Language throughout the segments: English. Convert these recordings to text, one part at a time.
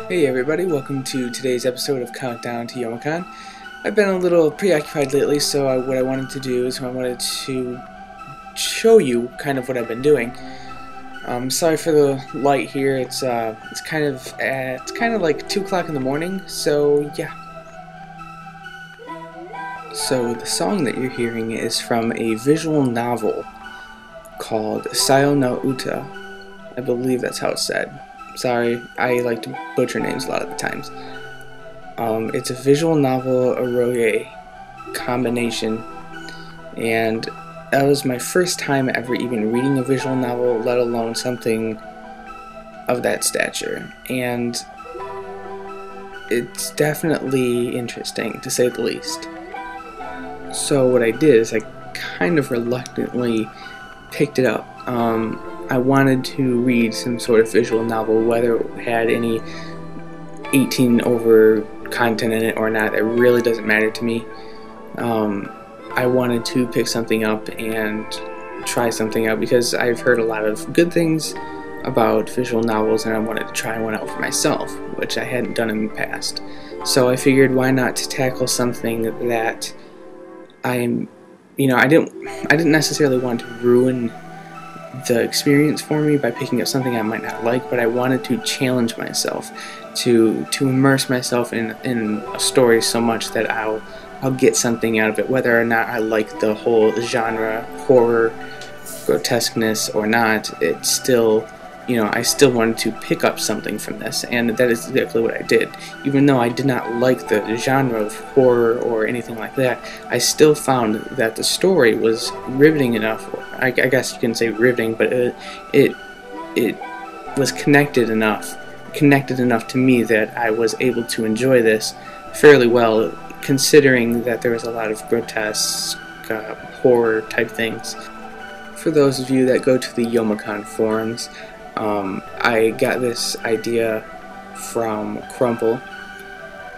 Hey everybody, welcome to today's episode of Countdown to Youmacon. I've been a little preoccupied lately, so what I wanted to do is I wanted to show you kind of what I've been doing. Sorry for the light here. It's kind of like 2 o'clock in the morning. So yeah. So the song that you're hearing is from a visual novel called Sayo no Uta. I believe that's how it's said. Sorry, I like to butcher names a lot of the times. It's a visual novel Eroge combination, and that was my first time ever even reading a visual novel, let alone something of that stature. And it's definitely interesting, to say the least. So what I did is I kind of reluctantly picked it up. I wanted to read some sort of visual novel, whether it had any 18 over content in it or not. It really doesn't matter to me. I wanted to pick something up and try something out because I've heard a lot of good things about visual novels, and I wanted to try one out for myself, which I hadn't done in the past. So I figured, why not tackle something that I didn't necessarily want to ruin the experience for me by picking up something I might not like, but I wanted to challenge myself to immerse myself in a story so much that I'll get something out of it, whether or not I like the whole genre, horror, grotesqueness or not. It's still, I still wanted to pick up something from this, and that is exactly what I did. Even though I did not like the genre of horror or anything like that, I still found that the story was riveting enough. I guess you can say riveting, but it was connected enough to me that I was able to enjoy this fairly well, considering that there was a lot of grotesque horror type things. For those of you that go to the Youmacon forums, I got this idea from Crumple.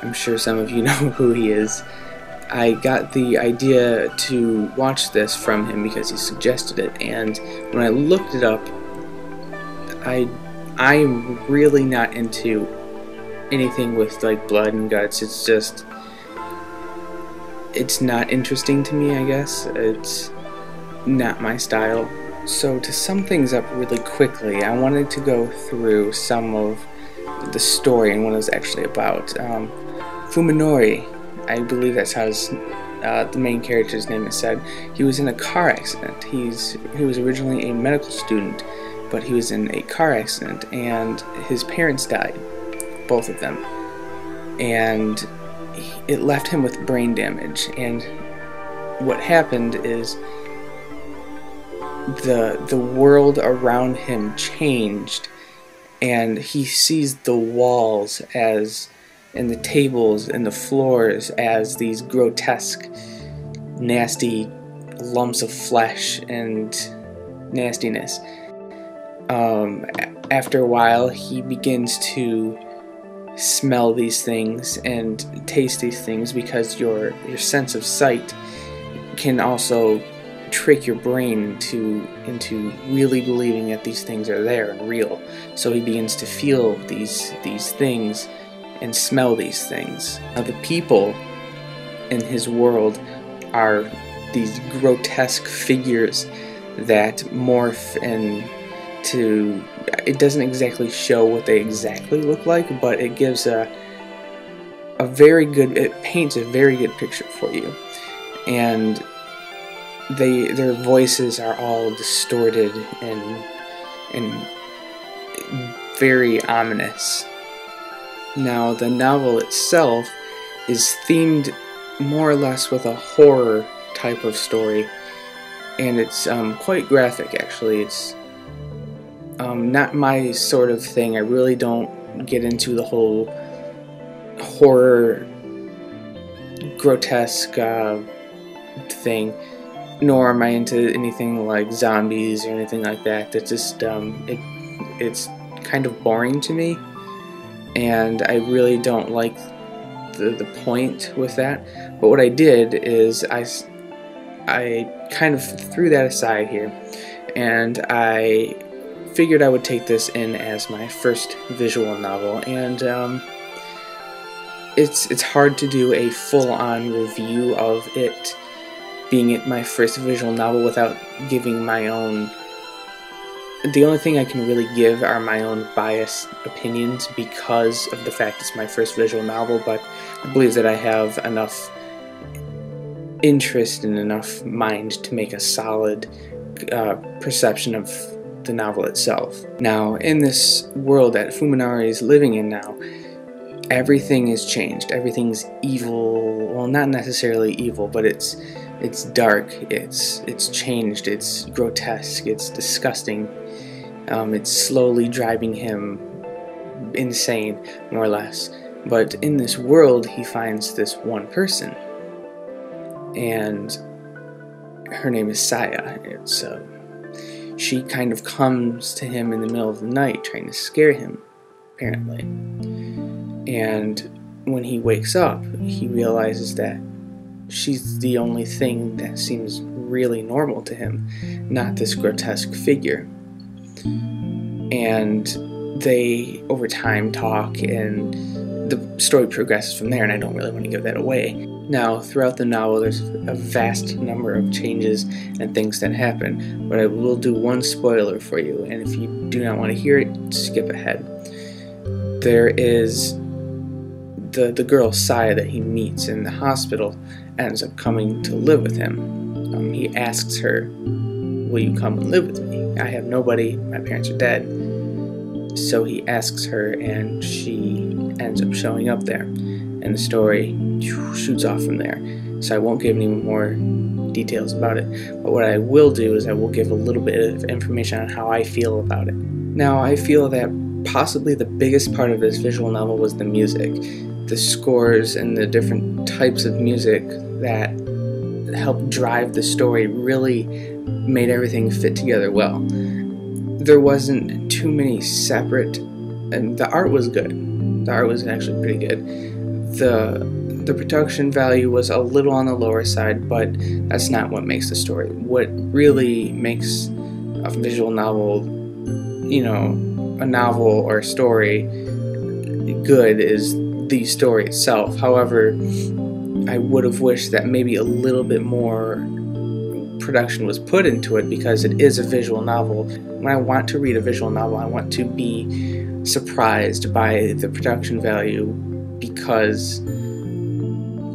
I'm sure some of you know who he is. I got the idea to watch this from him because he suggested it, and when I looked it up, I'm really not into anything with like blood and guts. It's not interesting to me, I guess. It's not my style. So to sum things up really quickly, I wanted to go through some of the story and what it was actually about. Fuminori, I believe that's how the main character's name is said. He was in a car accident. He was originally a medical student, but he was in a car accident, and his parents died, both of them, and it left him with brain damage. And what happened is the world around him changed, and he sees the walls and the tables and the floors as these grotesque, nasty lumps of flesh and nastiness. After a while, he begins to smell these things and taste these things, because your sense of sight can also trick your brain into really believing that these things are there and real. So he begins to feel these things and smell these things. Now, the people in his world are these grotesque figures that morph into. It doesn't exactly show what they exactly look like, but it gives it paints a very good picture for you. And their voices are all distorted and very ominous. Now, the novel itself is themed more or less with a horror type of story, and it's quite graphic, actually. It's not my sort of thing. I really don't get into the whole horror, grotesque thing, nor am I into anything like zombies or anything like that. That's just it's kind of boring to me, and I really don't like the point with that. But what I did is I kind of threw that aside here, and I figured I would take this in as my first visual novel, and it's hard to do a full-on review of it being my first visual novel without giving my own. The only thing I can really give are my own biased opinions because of the fact it's my first visual novel, but I believe that I have enough interest and enough mind to make a solid perception of the novel itself. Now, in this world that Fuminari is living in now, everything is changed. Everything's evil. Well, not necessarily evil, but it's dark. It's changed. It's grotesque. It's disgusting. It's slowly driving him insane, more or less. But in this world, he finds this one person, and her name is Saya. She kind of comes to him in the middle of the night, trying to scare him, apparently. And when he wakes up, he realizes that she's the only thing that seems really normal to him, not this grotesque figure. And they, over time, talk, and the story progresses from there, and I don't really want to give that away. Now, throughout the novel, there's a vast number of changes and things that happen, but I will do one spoiler for you, and if you do not want to hear it, skip ahead. There is the girl, Saya, that he meets in the hospital, ends up coming to live with him. He asks her, "Will you come and live with me? I have nobody, my parents are dead." So he asks her, and she ends up showing up there, and the story shoots off from there. So I won't give any more details about it, but what I will do is I will give a little bit of information on how I feel about it. Now, I feel that possibly the biggest part of this visual novel was the music. The scores and the different types of music that helped drive the story really made everything fit together well. There wasn't too many separate, and the art was good. The art was actually pretty good. The production value was a little on the lower side, but that's not what makes the story. What really makes a visual novel, a novel or a story good is the story itself. However, I would have wished that maybe a little bit more production was put into it, because it is a visual novel. When I want to read a visual novel, I want to be surprised by the production value, because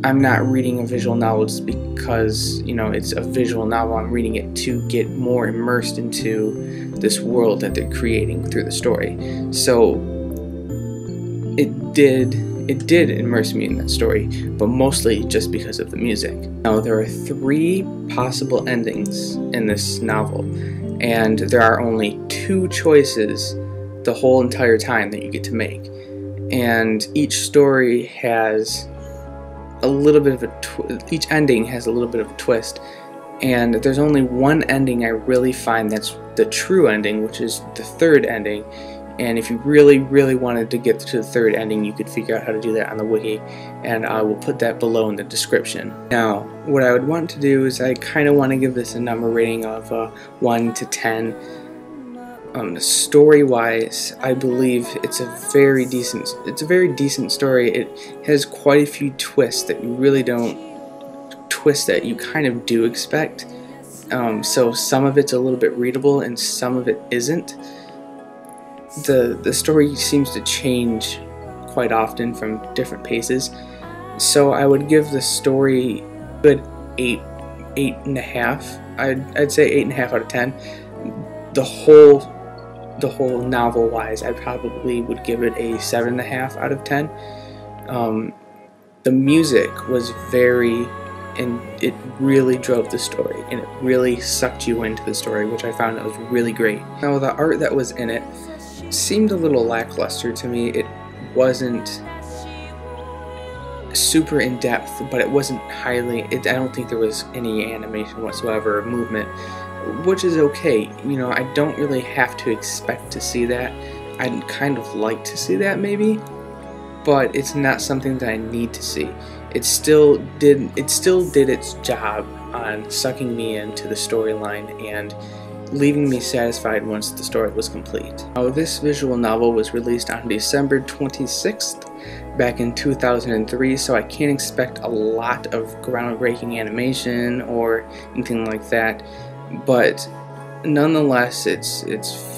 I'm not reading a visual novel just because, it's a visual novel. I'm reading it to get more immersed into this world that they're creating through the story. So it did immerse me in that story, but mostly just because of the music. Now, there are 3 possible endings in this novel, and there are only 2 choices the whole entire time that you get to make. And each story has a little bit of each ending has a little bit of a twist, and there's only one ending I really find that's the true ending, which is the 3rd ending. And if you really, really wanted to get to the 3rd ending, you could figure out how to do that on the wiki, and I will put that below in the description. Now, what I would want to do is I kind of want to give this a number rating of 1 to 10. Story-wise, I believe it's a very decent story. It has quite a few twists that you really don't that you kind of do expect. So some of it's a little bit readable and some of it isn't. The story seems to change quite often from different paces, so I would give the story a good 8.5. I'd say 8.5 out of 10. The whole novel wise, I probably would give it a 7.5 out of 10. The music was and it really drove the story, and it really sucked you into the story, which I found that was really great. Now, the art that was in it seemed a little lackluster to me. It wasn't super in depth, but it wasn't I don't think there was any animation whatsoever or movement, which is okay. I don't really have to expect to see that. I'd kind of like to see that maybe, but it's not something that I need to see. It still did its job on sucking me into the storyline and leaving me satisfied once the story was complete. Now, this visual novel was released on December 26th back in 2003, so I can't expect a lot of groundbreaking animation or anything like that, but nonetheless it's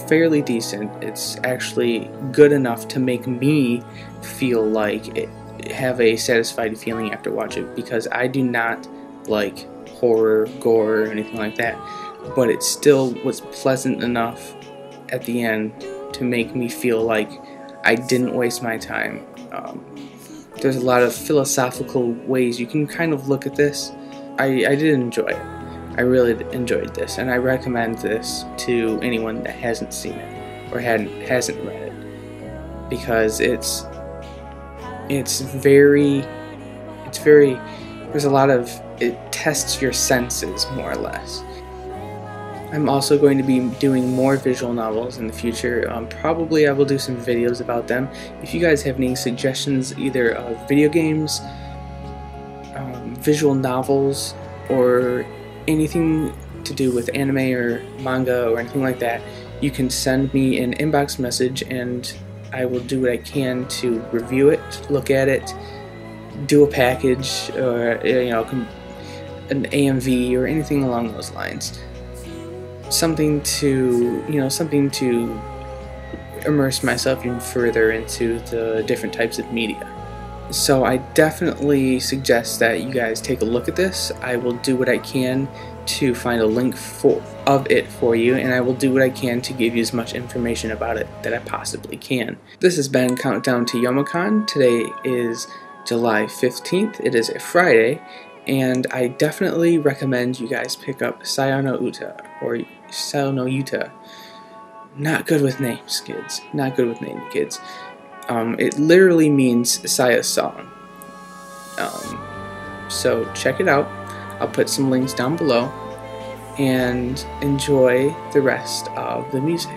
fairly decent. It's actually good enough to make me feel like have a satisfied feeling after watching it, because I do not like horror, gore, or anything like that, but it still was pleasant enough at the end to make me feel like I didn't waste my time. There's a lot of philosophical ways you can kind of look at this. I did enjoy it. I really enjoyed this, and I recommend this to anyone that hasn't seen it or hasn't read it, because it's very there's a lot of, it tests your senses more or less. I'm also going to be doing more visual novels in the future. Probably I will do some videos about them. If you guys have any suggestions, either of video games, visual novels, or anything to do with anime or manga or anything like that, you can send me an inbox message and I will do what I can to review it, look at it, do a package, or an AMV or anything along those lines. Something to immerse myself even further into the different types of media. So I definitely suggest that you guys take a look at this. I will do what I can to find a link of it for you, and I will do what I can to give you as much information about it that I possibly can. This has been Countdown to Youmacon. Today is July 15th. It is a Friday, and I definitely recommend you guys pick up Sayo no Uta, or Sayo no Yuta. Not good with names, kids. Not good with names, kids. It literally means Saya's song. So check it out. I'll put some links down below, and enjoy the rest of the music.